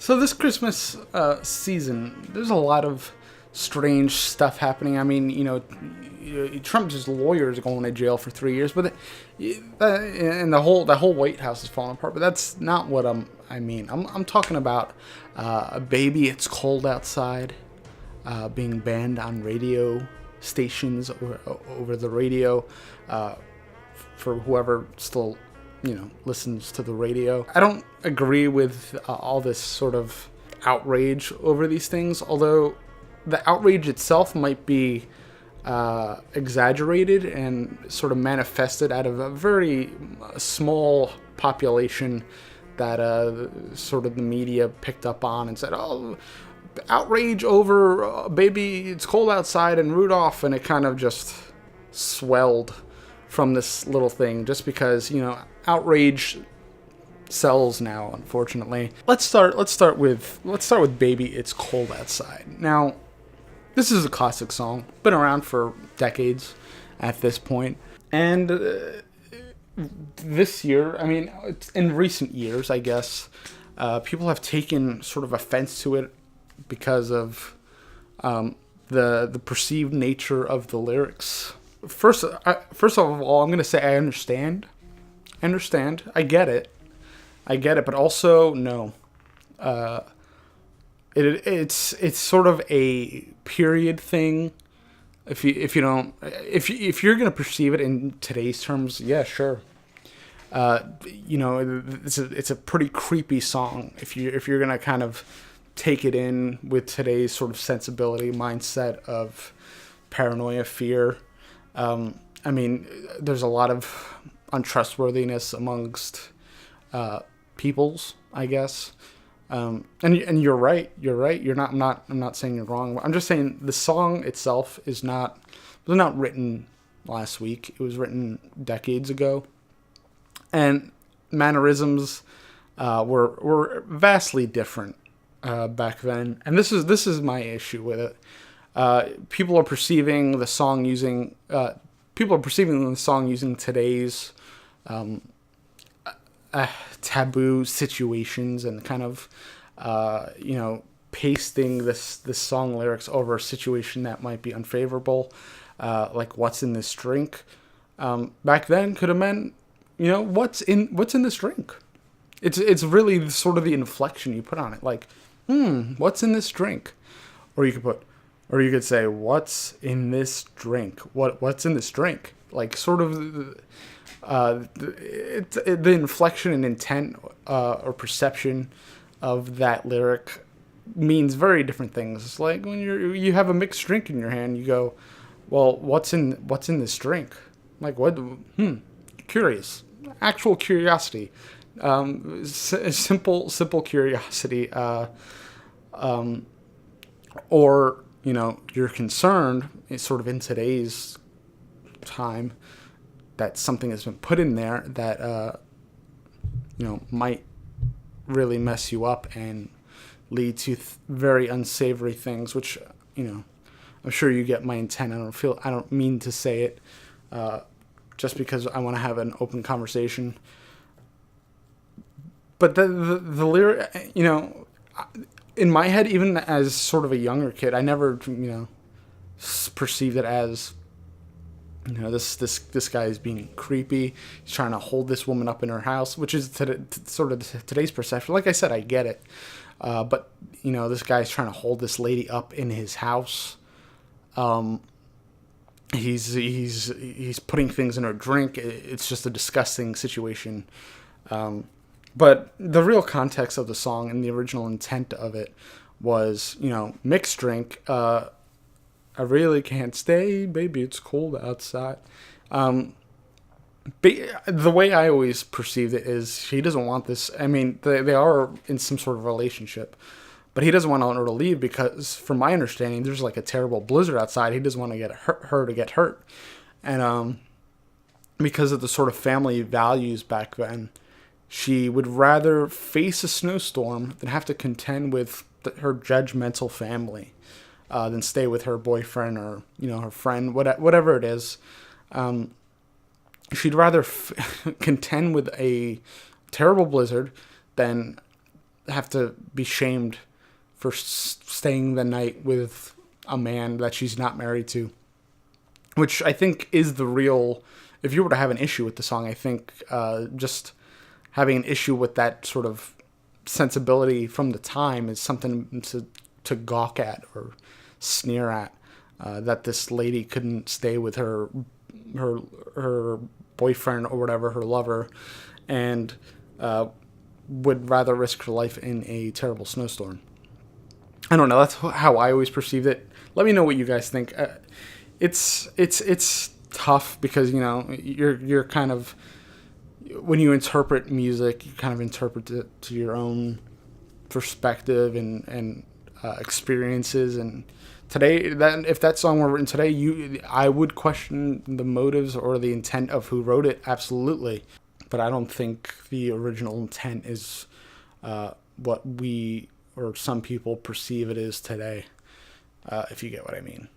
So this Christmas season, there's a lot of strange stuff happening. I mean, Trump's lawyers are going to jail for 3 years, but and the whole White House is falling apart. But that's not what I mean. I'm talking about "Baby, It's Cold Outside" being banned on radio stations or over the radio for whoever still listens to the radio. I don't agree with all this sort of outrage over these things, although the outrage itself might be exaggerated and sort of manifested out of a very small population that sort of the media picked up on and said, oh, outrage over "Baby, It's Cold Outside" and Rudolph, and it kind of just swelled from this little thing just because, outrage sells now, unfortunately. Let's start with "Baby, It's Cold Outside." Now, this is a classic song, been around for decades at this point, and this year, I mean, in recent years, I guess, people have taken sort of offense to it because of the perceived nature of the lyrics. First of all, I'm going to say I understand. I get it, but also no. It's sort of a period thing. If you're gonna perceive it in today's terms, yeah, sure. It's a pretty creepy song if you're gonna kind of take it in with today's sort of sensibility mindset of paranoia, fear. I mean, there's a lot of untrustworthiness amongst peoples, I guess. And you're right. I'm not saying you're wrong. I'm just saying the song itself was not written last week. It was written decades ago, and mannerisms were vastly different back then. And this is my issue with it. People are perceiving the song using today's taboo situations and kind of pasting this song lyrics over a situation that might be unfavorable, like "What's in this drink?" Back then could have meant what's in this drink. It's really sort of the inflection you put on it, like what's in this drink, or you could say what's in this drink, what's in this drink, like sort of the inflection and intent or perception of that lyric means very different things. It's like when you have a mixed drink in your hand, you go, well, what's in this drink? Like what? Curious, actual curiosity, simple curiosity, or you're concerned, sort of in today's time, that something has been put in there that might really mess you up and lead to very unsavory things, which I'm sure you get my intent. I don't mean to say it just because I want to have an open conversation, but the lyric, in my head, even as sort of a younger kid, I never perceived it as this guy is being creepy. He's trying to hold this woman up in her house, which is sort of today's perception. Like I said, I get it. But this guy's trying to hold this lady up in his house. He's putting things in her drink. It's just a disgusting situation. But the real context of the song and the original intent of it was, mixed drink. I really can't stay, baby, it's cold outside. The way I always perceived it is he doesn't want this. I mean, they are in some sort of relationship, but he doesn't want her to leave because, from my understanding, there's like a terrible blizzard outside. He doesn't want to get her to get hurt. And because of the sort of family values back then, she would rather face a snowstorm than have to contend with her judgmental family. Than stay with her boyfriend or her friend, whatever it is. She'd rather contend with a terrible blizzard than have to be shamed for staying the night with a man that she's not married to, which I think is the real. If you were to have an issue with the song, I think just having an issue with that sort of sensibility from the time is something to gawk at or sneer at. That this lady couldn't stay with her boyfriend or whatever, her lover, and would rather risk her life in a terrible snowstorm. I don't know. That's how I always perceived it. Let me know what you guys think. It's tough because you're kind of, when you interpret music, you kind of interpret it to your own perspective and experiences. And today, if that song were written today, I would question the motives or the intent of who wrote it. Absolutely, but I don't think the original intent is what we or some people perceive it is today. If you get what I mean.